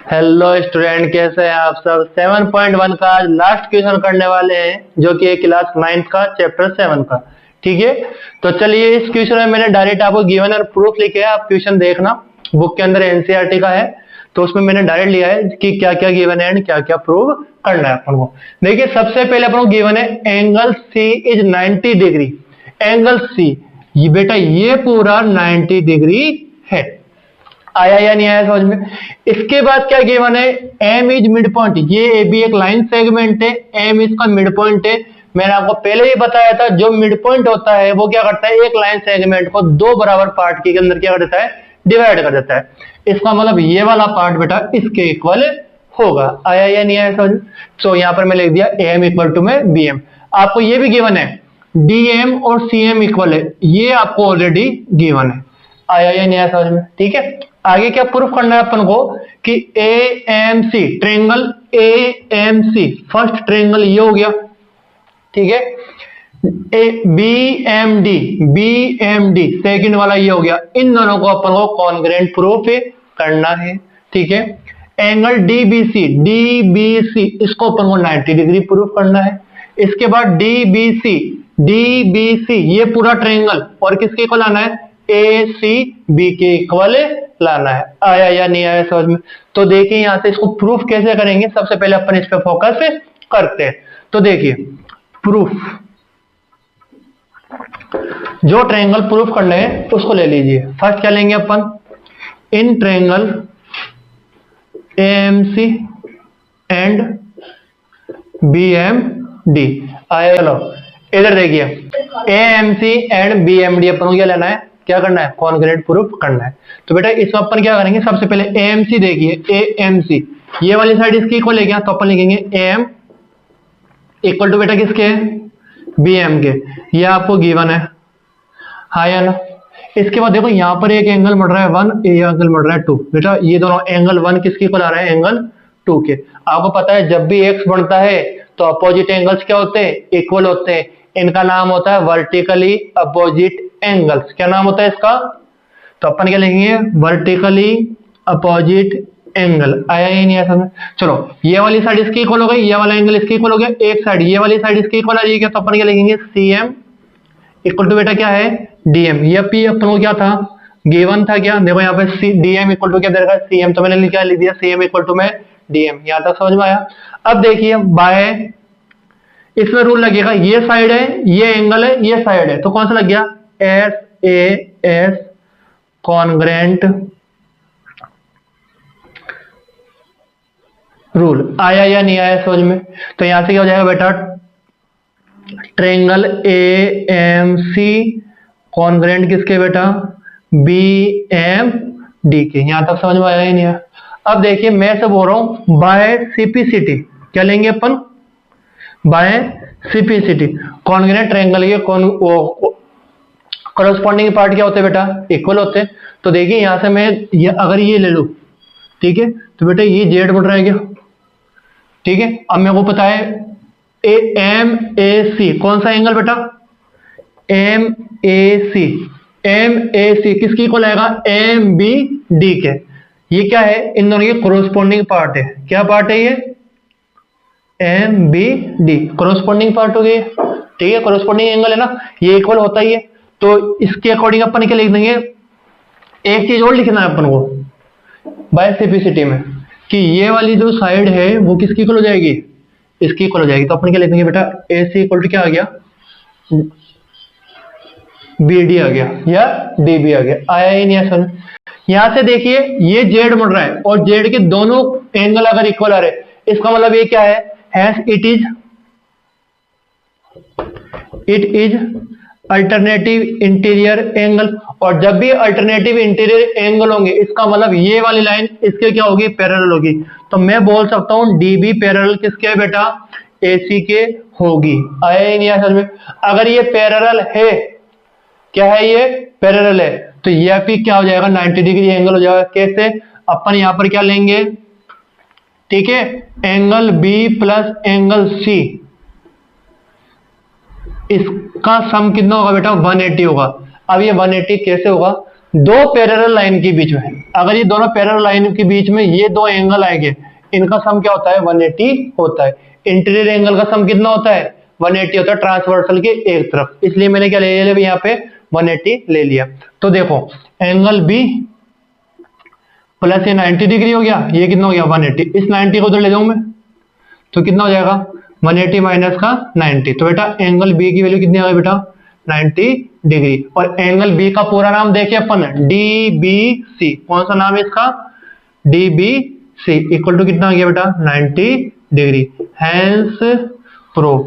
Hello student, कैसे हैं आप सब। 7.1 का आज लास्ट क्वेश्चन करने वाले हैं, जो कि क्लास 9 का चैप्टर 7 का। ठीक है, तो चलिए इस क्वेश्चन में मैंने डायरेक्ट आपको गिवन और प्रूफ लिखे है। आप क्वेश्चन देखना, बुक के अंदर एनसीईआरटी का है, तो उसमें मैंने डायरेक्ट लिया है कि क्या क्या गिवन है एंड क्या क्या प्रूव करना है अपन को। देखिए सबसे पहले अपन को गिवन है angle C is 90 degree. Angle C ये बेटा ये पूरा 90 डिग्री है। आया या नहीं आया समझ में। इसके बाद क्या गिवन है, एम इज मिड पॉइंट। ये ए बी एक लाइन सेगमेंट है, एम इसका मिड पॉइंट है। मैंने आपको पहले ही बताया था जो मिड पॉइंट होता है वो क्या करता है, एक लाइन सेगमेंट को दो बराबर पार्ट के अंदर क्या कर देता है, डिवाइड कर देता है। इसका मतलब ये वाला पार्ट बेटा इसके इक्वल होगा। आया या नहीं आया समझ। तो यहां पर मैं लिख दिया एम इक्वल टू में बी एम। आपको ये भी गिवन है डीएम और सीएम इक्वल है, ये आपको ऑलरेडी गिवन है। आया या नहीं आया समझ में। ठीक है, आगे क्या प्रूफ करना है अपन को कि A M C triangle, A M C first triangle ये हो गया। ठीक है, बी एम डी सेकंड वाला ये हो गया। इन दोनों को अपन को कॉन्ग्रुएंट प्रूफ करना है। ठीक है, एंगल डीबीसी इसको अपन को 90 डिग्री प्रूफ करना है। इसके बाद डीबीसी ये पूरा ट्रेंगल और किसके इक्वल आना है, ए सी बी के इक्वल लाना है। आया या नहीं आया समझ में। तो देखिए यहां से इसको प्रूफ कैसे करेंगे, सबसे पहले अपन इस पे फोकस करते हैं। तो देखिए प्रूफ, जो ट्रायंगल प्रूफ करना है उसको ले लीजिए। फर्स्ट क्या लेंगे अपन, in triangle AMC and BMD. आया, चलो इधर देखिए एएमसी एंड बीएमडी अपन को क्या लेना है, क्या करना है, कॉन्ग्रुएंट प्रूफ करना है। तो बेटा इसमें अपन क्या करेंगे, सबसे पहले एएमसी देखिए, एएमसी ये वाली साइड इसकी इक्वल है क्या, तो अपन लिखेंगे एएम इक्वल टू बेटा किसके, बीएम के। ये आपको गिवन है, हाँ या ना। इसके बाद देखो यहां पर एक एंगल बढ़ रहा है 1, ये एंगल बढ़ रहा है 2। बेटा ये दोनों एंगल 1 किसके इक्वल आ रहा है, एंगल 2 के। आपको पता है जब भी एक्स बढ़ता है तो अपोजिट एंगल्स क्या होते हैं, इक्वल होते हैं। इनका नाम होता है वर्टिकली अपोजिट एंगल्स। क्या नाम होता है इसका, तो अपन क्या लिखेंगे, वर्टिकली अपोजिट एंगल। आया ही नहीं ऐसा में। चलो ये वाली साइड इसकी इक्वल हो गई, ये वाला एंगल इसकी इक्वल हो गया। एक साइड ये वाली साइड इसकी इक्वल आ जाएगी, तो अपन क्या लिखेंगे, सीएम इक्वल टू बेटा क्या है, डीएम। ये पी अपन को क्या था, गिवन था क्या, देखो यहाँ पे डीएम इक्वल टू क्या दे रखा है, सीएम। तो मैंने लिख दिया सीएम इक्वल टू में डीएम। यहां तक समझ में आया। अब देखिए बाय, इसमें रूल लगेगा, ये साइड है, ये एंगल है, ये साइड है, तो कौन सा लग गया, S A S congruent rule. आया या नहीं आया समझ में। तो यहां से क्या हो जाएगा बेटा, triangle A M C congruent किसके बेटा, बी एम डी के। यहां तक समझ में आया ही नहीं आया। अब देखिए मैं से बोल रहा हूं बाय सीपीसीटी, क्या लेंगे अपन, बाय सीपीसीटी कॉन्ग्रुएंट ट्रायंगल के कॉरेस्पॉन्डिंग पार्ट क्या होते हैं बेटा, इक्वल होते हैं। तो देखिए यहां से मैं अगर ये ले लूं, ठीक है, तो बेटा ये जेड बढ़ रहा है। ठीक है, अब मेरे को पता है एम ए सी कौन सा एंगल बेटा, एम ए सी किसकी इक्वल आएगा, एम बी डी के। ये क्या है, इन दोनों के कोरोस्पोंडिंग पार्ट है। क्या पार्ट है ये, M B D corresponding part हो गई। ठीक है, कोरोस्पोंडिंग एंगल है ना, ये इक्वल होता ही है। तो इसके अकॉर्डिंग अपन क्या लिख देंगे, एक चीज और लिखना है अपन को बाय सीपीसीटी में, कि ये वाली जो साइड है वो किसकी इक्वल हो जाएगी, इसकी इक्वल हो जाएगी। तो अपन क्या लिखेंगे बेटा, ए सी इक्वल टू क्या आ गया, बी डी आ गया या डी बी आ गया। आया ही नहीं है समझ। यहां से देखिए ये जेड बढ़ रहा है और जेड के दोनों एंगल अगर इक्वल आ रहे, इसका मतलब ये क्या है, it is alternative interior angle. और जब भी अल्टरनेटिव इंटीरियर एंगल होंगे इसका मतलब ये वाली लाइन इसके क्या होगी, पैरेलल होगी। तो मैं बोल सकता हूं डीबी पैरेलल किसके है बेटा, एसी के होगी। आया ही नहीं है समझ में। अगर ये पैरेलल है, क्या है ये, पैरेलल है, तो ये भी क्या हो जाएगा, 90 डिग्री एंगल हो जाएगा। कैसे, अपन यहां पर क्या लेंगे, ठीक है, angle B plus angle C, इसका सम कितना होगा बेटा, 180 होगा। अब ये 180 कैसे होगा, दो पैरेलल लाइन के बीच में, अगर ये दोनों पैरेलल लाइन के बीच में ये दो एंगल आएंगे, इनका सम क्या होता है 180 होता है। इंटीरियर एंगल का सम कितना होता है 180 होता है ट्रांसवर्सल के एक तरफ, इसलिए मैंने क्या ले लिया यहाँ पे 180 ले लिया। तो देखो एंगल बी प्लस ये 90 डिग्री हो गया, ये कितना हो गया 180, इस 90 को तो ले जाऊं मैं, तो कितना हो जाएगा 180 माइनस का 90, तो बेटा एंगल बी की वैल्यू कितनी आ गई बेटा 90 डिग्री। और एंगल बी का पूरा नाम देखिए अपन DBC, कौन सा नाम है इसका DBC, इक्वल टू कितना आ गया बेटा 90 डिग्री। हैंस प्रूफ,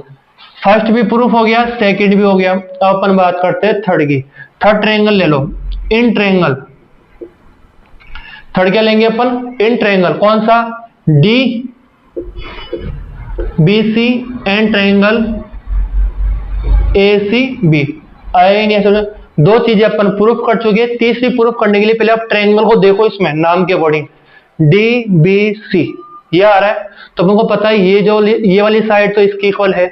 फर्स्ट भी प्रूफ हो गया, सेकंड भी हो गया। अब अपन बात करते हैं थर्ड की। थर्ड ट्रायंगल ले लो, इन ट्रायंगल। थर्ड क्या लेंगे अपन इन ट्रायंगल, कौन सा DBC एंड ट्रायंगल ACB। आए नहीं समझ, दो चीजें अपन प्रूफ कर चुके हैं, तीसरी प्रूफ करने के लिए पहले आप ट्रायंगल को देखो, इसमें नाम के अकॉर्डिंग DBC ये आ रहा है, तो तुमको पता है ये वाली साइड तो इसकी इक्वल है,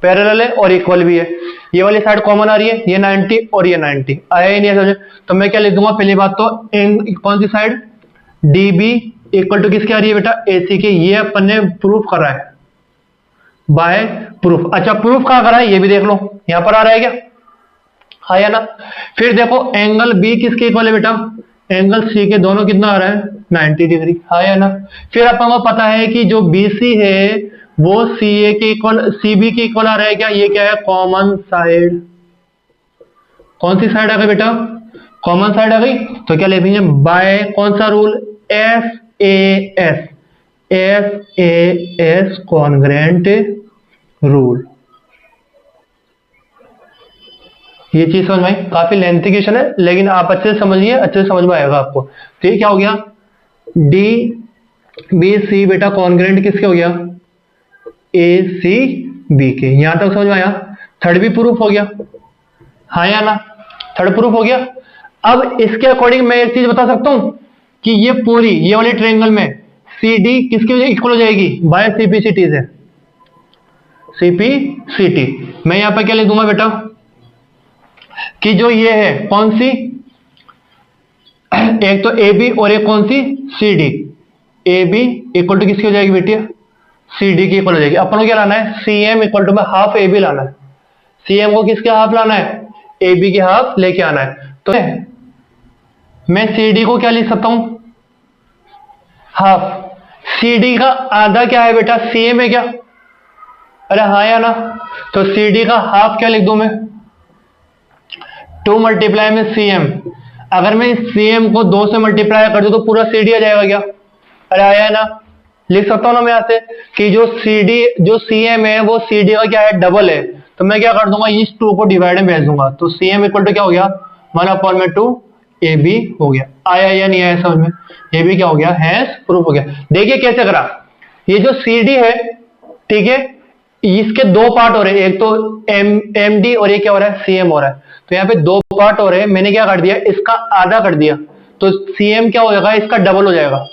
पैरेलल है और इक्वल भी है। ये वाली साइड कॉमन आ रही है, ये 90 और ये 90 आया ही नहीं समझे, तो मैं क्या लिख दूंगा पहली बात तो कौन सी साइड DB इक्वल टू किसकी आ रही है बेटा AC के, ये अपन ने प्रूफ करा है बाय प्रूफ। अच्छा प्रूफ कहां करा है ये भी देख लो, यहां पर आ रहा है क्या, आया ना। फिर देखो एंगल B किसके इक्वल है बेटा, एंगल C के, दोनों कितना आ रहा है 90 डिग्री, आया ना। फिर अपन को पता है कि जो BC है वो CA के इक्वल, CB के इक्वल आ रहा है क्या, ये क्या है कॉमन साइड। कौन सी साइड आ गई बेटा कॉमन साइड आ गई, तो क्या लिखेंगे बाय कौन सा रूल SAS कॉन्ग्रेंट रूल। ये चीज समझ में आई, काफी लेंथी क्वेश्चन है लेकिन आप अच्छे से समझिए, अच्छे से समझ में आएगा आपको। तो ये क्या हो गया DBC बेटा कॉन्ग्रेंट किसके हो गया ACB के, यहां तक समझ में आया। थर्ड भी प्रूफ हो गया, हाँ या ना, थर्ड प्रूफ हो गया। अब इसके अकॉर्डिंग मैं एक चीज बता सकता हूं कि ये पूरी ये वाले ट्रायंगल में CD किसके इक्वल हो जाएगी बाय CPCT से, CPCT। मैं यहां पर क्या लिख दूंगा बेटा कि जो ये है कौन सी, एक तो AB और एक कौन सी CD, AB इक्वल टू किसकी हो जाएगी बेटी CD की इक्वल हो जाएगी। अपन को क्या लाना है CM इक्वल टू में हाफ AB लाना है, CM को किसके हाफ लाना है AB के हाफ लेके आना है। तो मैं CD को क्या लिख सकता हूं हाफ, CD का आधा क्या है बेटा CM है क्या, अरे हाँ या ना, तो CD का हाफ क्या लिख दूं मैं 2 मल्टीप्लाई में CM। अगर मैं CM को 2 से मल्टीप्लाई कर दूं तो पूरा CD आ जाएगा क्या, अरे आया है ना। लिख सकता हूं ना मैं यहां से कि जो CM है वो CD का क्या है डबल है, तो मैं क्या कर दूंगा इस 2 को डिवाइड में भेज दूंगा, तो CM इक्वल टू क्या हो गया 1/2 AB हो गया। आया या नहीं आया समझ में, ये भी क्या हो गया हैज प्रूफ हो गया। देखिए कैसे करा, ये जो CD है ठीक है, इसके दो पार्ट हो रहे हैं, एक तो MD और ये क्या हो रहा है CM हो रहा है, तो यहाँ पे दो पार्ट हो रहे हैं, मैंने क्या कर दिया इसका आधा कर दिया, तो CM क्या हो जाएगा इसका डबल हो जाएगा।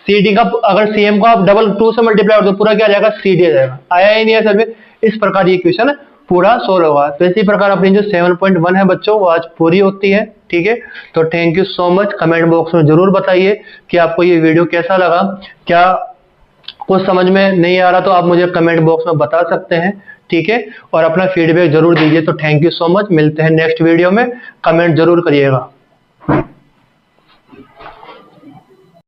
CD का अगर CM को आप डबल 2 से मल्टीप्लाई कर दो पूरा क्या आ जाएगा CD आ जाएगा। आया ही नहीं है सर में, इस प्रकार ये क्वेश्चन पूरा सोल्व होगा। तो इसी प्रकार अपनी जो 7.1 है बच्चों वो आज पूरी होती है, ठीक है। तो thank you so much, comment box में जरूर बताइए कि आपको ये वीडियो कैसा लगा, क्या कुछ समझ में नहीं आ रहा तो आप मुझे कमेंट बॉक्स में बता सकते हैं, ठीक है। और अपना फीडबैक जरूर दीजिए। तो थैंक यू सो मच, मिलते हैं नेक्स्ट वीडियो में, कमेंट जरूर करिएगा।